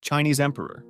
Chinese emperor.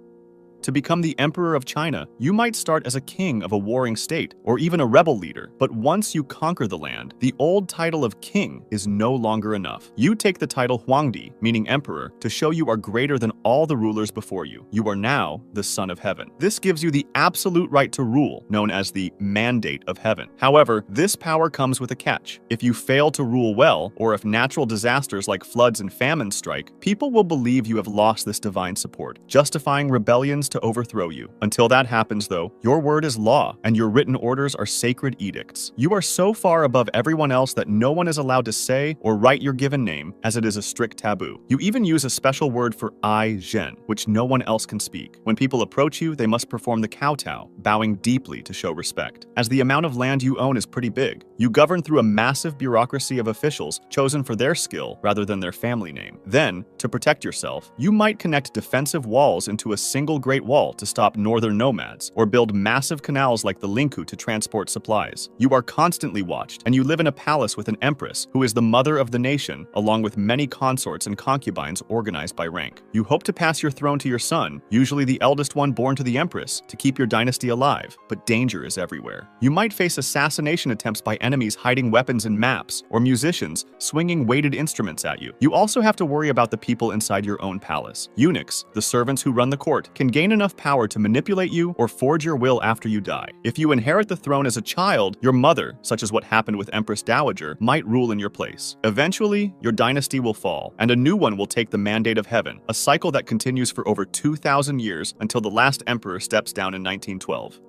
To become the emperor of China, you might start as a king of a warring state, or even a rebel leader. But once you conquer the land, the old title of king is no longer enough. You take the title Huangdi, meaning emperor, to show you are greater than all the rulers before you. You are now the son of heaven. This gives you the absolute right to rule, known as the mandate of heaven. However, this power comes with a catch. If you fail to rule well, or if natural disasters like floods and famines strike, people will believe you have lost this divine support, justifying rebellions to overthrow you. Until that happens, though, your word is law, and your written orders are sacred edicts. You are so far above everyone else that no one is allowed to say or write your given name, as it is a strict taboo. You even use a special word for I, Zhen, which no one else can speak. When people approach you, they must perform the kowtow, bowing deeply to show respect. As the amount of land you own is pretty big, you govern through a massive bureaucracy of officials chosen for their skill rather than their family name. Then, to protect yourself, you might connect defensive walls into a single great wall to stop northern nomads, or build massive canals like the Linku to transport supplies. You are constantly watched, and you live in a palace with an empress, who is the mother of the nation, along with many consorts and concubines organized by rank. You hope to pass your throne to your son, usually the eldest one born to the empress, to keep your dynasty alive, but danger is everywhere. You might face assassination attempts by enemies hiding weapons in maps, or musicians swinging weighted instruments at you. You also have to worry about the people inside your own palace. Eunuchs, the servants who run the court, can gain enough power to manipulate you or forge your will after you die. If you inherit the throne as a child, your mother, such as what happened with Empress Dowager, might rule in your place. Eventually, your dynasty will fall, and a new one will take the mandate of heaven, a cycle that continues for over 2,000 years until the last emperor steps down in 1912.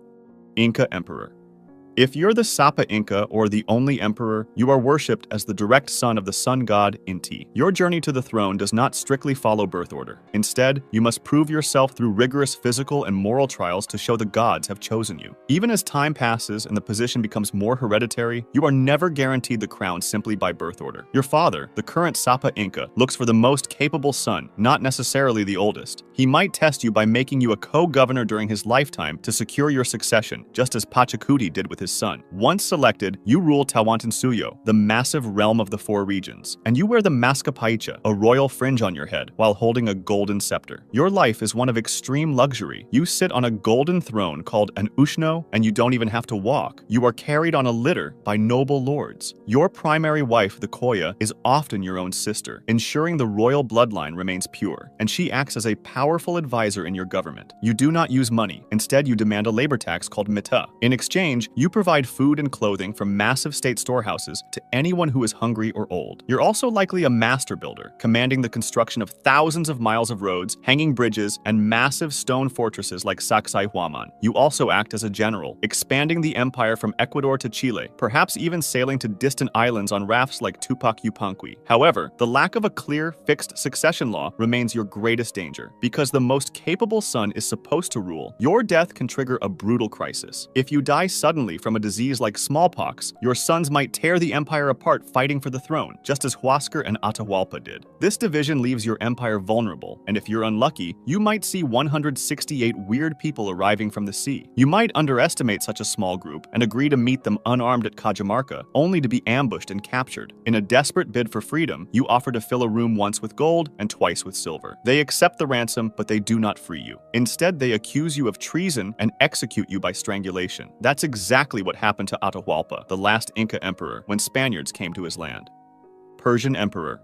Inca Emperor. If you're the Sapa Inca or the only emperor, you are worshipped as the direct son of the sun god Inti. Your journey to the throne does not strictly follow birth order. Instead, you must prove yourself through rigorous physical and moral trials to show the gods have chosen you. Even as time passes and the position becomes more hereditary, you are never guaranteed the crown simply by birth order. Your father, the current Sapa Inca, looks for the most capable son, not necessarily the oldest. He might test you by making you a co-governor during his lifetime to secure your succession, just as Pachacuti did with his son. Once selected, you rule Tawantinsuyo, the massive realm of the four regions, and you wear the mascapaicha, a royal fringe on your head, while holding a golden scepter. Your life is one of extreme luxury. You sit on a golden throne called an ushno, and you don't even have to walk. You are carried on a litter by noble lords. Your primary wife, the Koya, is often your own sister, ensuring the royal bloodline remains pure, and she acts as a powerful advisor in your government. You do not use money. Instead, you demand a labor tax called mita. In exchange, you provide food and clothing from massive state storehouses to anyone who is hungry or old. You're also likely a master builder, commanding the construction of thousands of miles of roads, hanging bridges, and massive stone fortresses like Sacsayhuaman. You also act as a general, expanding the empire from Ecuador to Chile, perhaps even sailing to distant islands on rafts like Tupac Yupanqui. However, the lack of a clear, fixed succession law remains your greatest danger. Because the most capable son is supposed to rule, your death can trigger a brutal crisis. If you die suddenly from a disease like smallpox, your sons might tear the empire apart fighting for the throne, just as Huascar and Atahualpa did. This division leaves your empire vulnerable, and if you're unlucky, you might see 168 weird people arriving from the sea. You might underestimate such a small group and agree to meet them unarmed at Cajamarca, only to be ambushed and captured. In a desperate bid for freedom, you offer to fill a room once with gold and twice with silver. They accept the ransom, but they do not free you. Instead, they accuse you of treason and execute you by strangulation. That's exactly what happened to Atahualpa, the last Inca emperor, when Spaniards came to his land. Persian Emperor.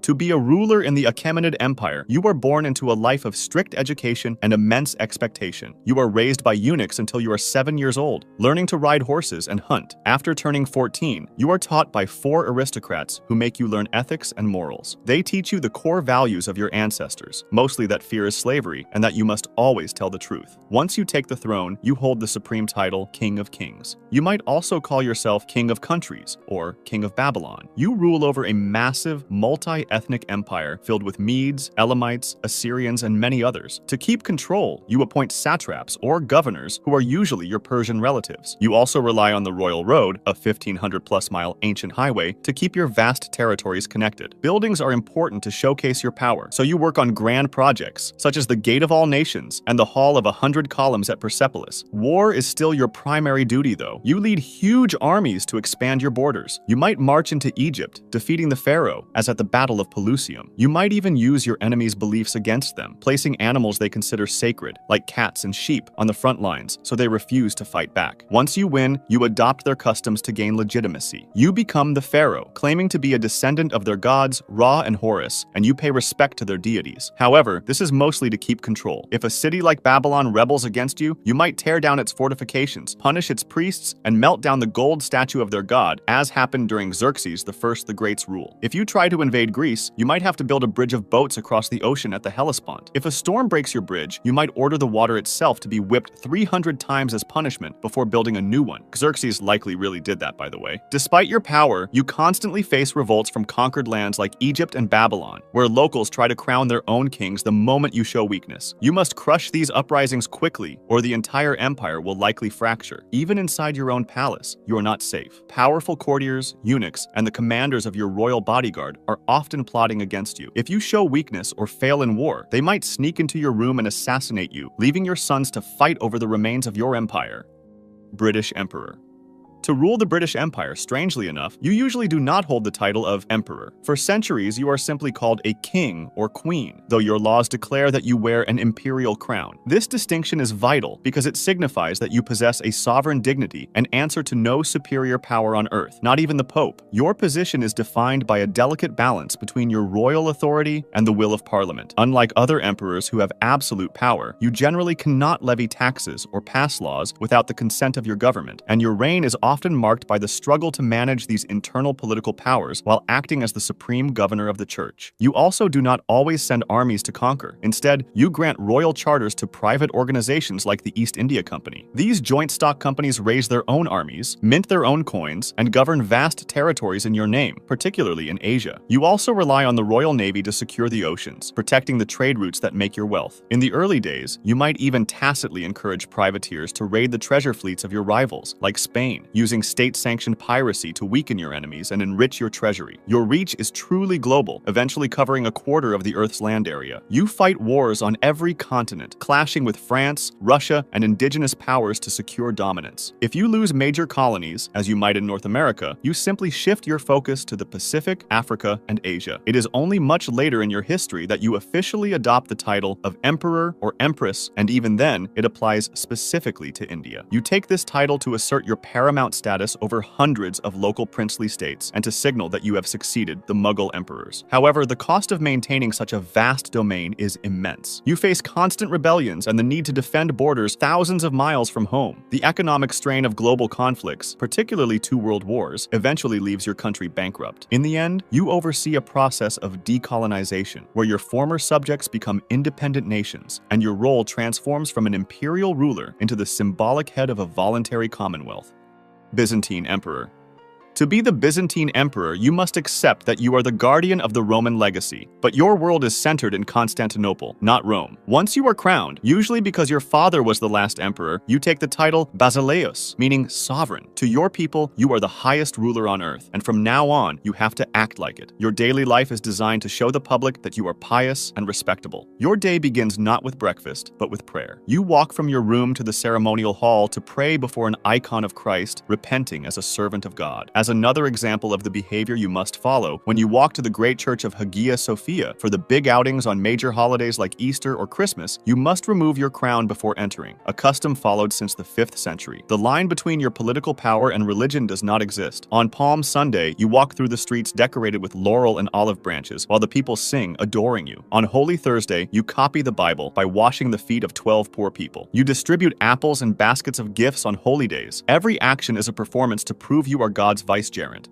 To be a ruler in the Achaemenid Empire, you are born into a life of strict education and immense expectation. You are raised by eunuchs until you are 7 years old, learning to ride horses and hunt. After turning 14, you are taught by 4 aristocrats who make you learn ethics and morals. They teach you the core values of your ancestors, mostly that fear is slavery and that you must always tell the truth. Once you take the throne, you hold the supreme title, King of Kings. You might also call yourself King of Countries or King of Babylon. You rule over a massive, multi-ethnic empire filled with Medes, Elamites, Assyrians, and many others. To keep control, you appoint satraps or governors who are usually your Persian relatives. You also rely on the Royal Road, a 1,500-plus mile ancient highway, to keep your vast territories connected. Buildings are important to showcase your power, so you work on grand projects, such as the Gate of All Nations and the Hall of 100 Columns at Persepolis. War is still your primary duty, though. You lead huge armies to expand your borders. You might march into Egypt, defeating the pharaoh, as at the Battle Battle of Pelusium. You might even use your enemy's beliefs against them, placing animals they consider sacred, like cats and sheep, on the front lines so they refuse to fight back. Once you win, you adopt their customs to gain legitimacy. You become the pharaoh, claiming to be a descendant of their gods, Ra and Horus, and you pay respect to their deities. However, this is mostly to keep control. If a city like Babylon rebels against you, you might tear down its fortifications, punish its priests, and melt down the gold statue of their god, as happened during Xerxes the Great's rule. If you try to invade Greece, you might have to build a bridge of boats across the ocean at the Hellespont. If a storm breaks your bridge, you might order the water itself to be whipped 300 times as punishment before building a new one. Xerxes likely really did that, by the way. Despite your power, you constantly face revolts from conquered lands like Egypt and Babylon, where locals try to crown their own kings the moment you show weakness. You must crush these uprisings quickly, or the entire empire will likely fracture. Even inside your own palace, you are not safe. Powerful courtiers, eunuchs, and the commanders of your royal bodyguard are often plotting against you. If you show weakness or fail in war, they might sneak into your room and assassinate you, leaving your sons to fight over the remains of your empire. British Emperor. To rule the British Empire, strangely enough, you usually do not hold the title of emperor. For centuries, you are simply called a king or queen, though your laws declare that you wear an imperial crown. This distinction is vital because it signifies that you possess a sovereign dignity and answer to no superior power on earth, not even the Pope. Your position is defined by a delicate balance between your royal authority and the will of Parliament. Unlike other emperors who have absolute power, you generally cannot levy taxes or pass laws without the consent of your government, and your reign is often marked by the struggle to manage these internal political powers while acting as the supreme governor of the church. You also do not always send armies to conquer. Instead, you grant royal charters to private organizations like the East India Company. These joint stock companies raise their own armies, mint their own coins, and govern vast territories in your name, particularly in Asia. You also rely on the Royal Navy to secure the oceans, protecting the trade routes that make your wealth. In the early days, you might even tacitly encourage privateers to raid the treasure fleets of your rivals, like Spain, using state-sanctioned piracy to weaken your enemies and enrich your treasury. Your reach is truly global, eventually covering a quarter of the Earth's land area. You fight wars on every continent, clashing with France, Russia, and indigenous powers to secure dominance. If you lose major colonies, as you might in North America, you simply shift your focus to the Pacific, Africa, and Asia. It is only much later in your history that you officially adopt the title of Emperor or Empress, and even then, it applies specifically to India. You take this title to assert your paramount status over hundreds of local princely states and to signal that you have succeeded the Mughal emperors. However, the cost of maintaining such a vast domain is immense. You face constant rebellions and the need to defend borders thousands of miles from home. The economic strain of global conflicts, particularly 2 world wars, eventually leaves your country bankrupt. In the end, you oversee a process of decolonization, where your former subjects become independent nations, and your role transforms from an imperial ruler into the symbolic head of a voluntary commonwealth. Byzantine Emperor. To be the Byzantine emperor, you must accept that you are the guardian of the Roman legacy, but your world is centered in Constantinople, not Rome. Once you are crowned, usually because your father was the last emperor, you take the title Basileus, meaning sovereign. To your people, you are the highest ruler on earth, and from now on, you have to act like it. Your daily life is designed to show the public that you are pious and respectable. Your day begins not with breakfast, but with prayer. You walk from your room to the ceremonial hall to pray before an icon of Christ, repenting as a servant of God. As another example of the behavior you must follow, when you walk to the great church of Hagia Sophia for the big outings on major holidays like Easter or Christmas, you must remove your crown before entering, a custom followed since the 5th century. The line between your political power and religion does not exist. On Palm Sunday, you walk through the streets decorated with laurel and olive branches while the people sing, adoring you. On Holy Thursday, you copy the Bible by washing the feet of 12 poor people. You distribute apples and baskets of gifts on holy days. Every action is a performance to prove you are God's vicegerent.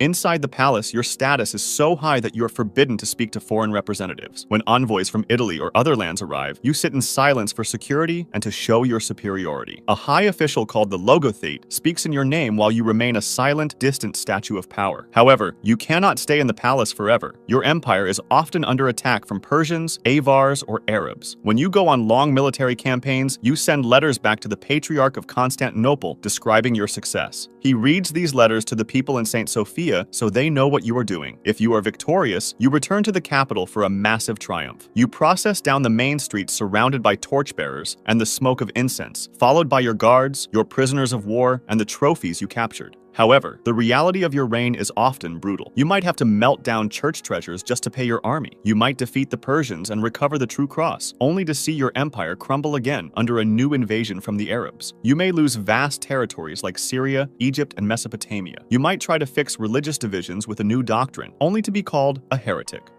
Inside the palace, your status is so high that you are forbidden to speak to foreign representatives. When envoys from Italy or other lands arrive, you sit in silence for security and to show your superiority. A high official called the logothete speaks in your name while you remain a silent, distant statue of power. However, you cannot stay in the palace forever. Your empire is often under attack from Persians, Avars, or Arabs. When you go on long military campaigns, you send letters back to the Patriarch of Constantinople describing your success. He reads these letters to the people in St. Sophia so they know what you are doing. If you are victorious, you return to the capital for a massive triumph. You process down the main street surrounded by torchbearers and the smoke of incense, followed by your guards, your prisoners of war, and the trophies you captured. However, the reality of your reign is often brutal. You might have to melt down church treasures just to pay your army. You might defeat the Persians and recover the true cross, only to see your empire crumble again under a new invasion from the Arabs. You may lose vast territories like Syria, Egypt, and Mesopotamia. You might try to fix religious divisions with a new doctrine, only to be called a heretic.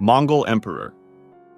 Mongol Emperor.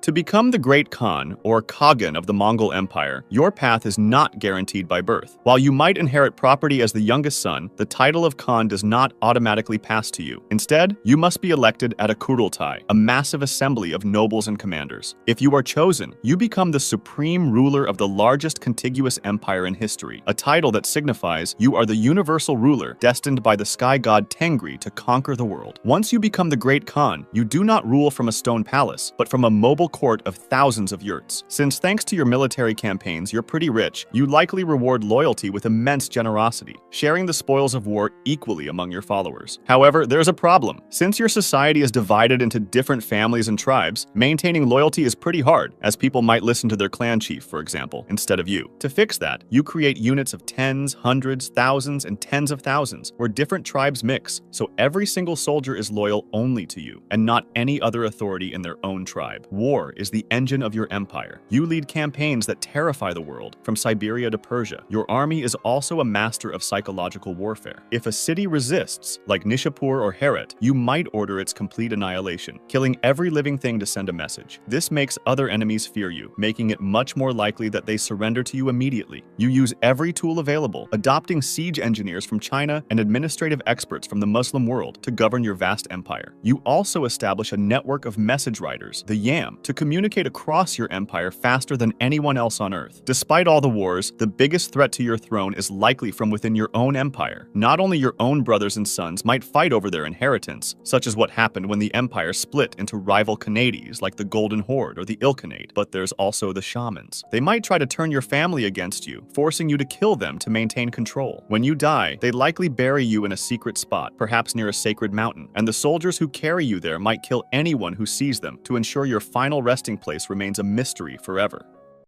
To become the Great Khan, or Khagan of the Mongol Empire, your path is not guaranteed by birth. While you might inherit property as the youngest son, the title of Khan does not automatically pass to you. Instead, you must be elected at a kurultai, a massive assembly of nobles and commanders. If you are chosen, you become the supreme ruler of the largest contiguous empire in history, a title that signifies you are the universal ruler destined by the sky god Tengri to conquer the world. Once you become the Great Khan, you do not rule from a stone palace, but from a mobile court of thousands of yurts. Since thanks to your military campaigns you're pretty rich, you likely reward loyalty with immense generosity, sharing the spoils of war equally among your followers. However, there's a problem. Since your society is divided into different families and tribes, maintaining loyalty is pretty hard, as people might listen to their clan chief, for example, instead of you. To fix that, you create units of tens, hundreds, thousands, and tens of thousands, where different tribes mix, so every single soldier is loyal only to you, and not any other authority in their own tribe. War is the engine of your empire. You lead campaigns that terrify the world, from Siberia to Persia. Your army is also a master of psychological warfare. If a city resists, like Nishapur or Herat, you might order its complete annihilation, killing every living thing to send a message. This makes other enemies fear you, making it much more likely that they surrender to you immediately. You use every tool available, adopting siege engineers from China and administrative experts from the Muslim world to govern your vast empire. You also establish a network of message riders, the Yam, to communicate across your empire faster than anyone else on Earth. Despite all the wars, the biggest threat to your throne is likely from within your own empire. Not only your own brothers and sons might fight over their inheritance, such as what happened when the empire split into rival Khanades like the Golden Horde or the Ilkhanate, but there's also the shamans. They might try to turn your family against you, forcing you to kill them to maintain control. When you die, they likely bury you in a secret spot, perhaps near a sacred mountain, and the soldiers who carry you there might kill anyone who sees them to ensure your final resting place remains a mystery forever.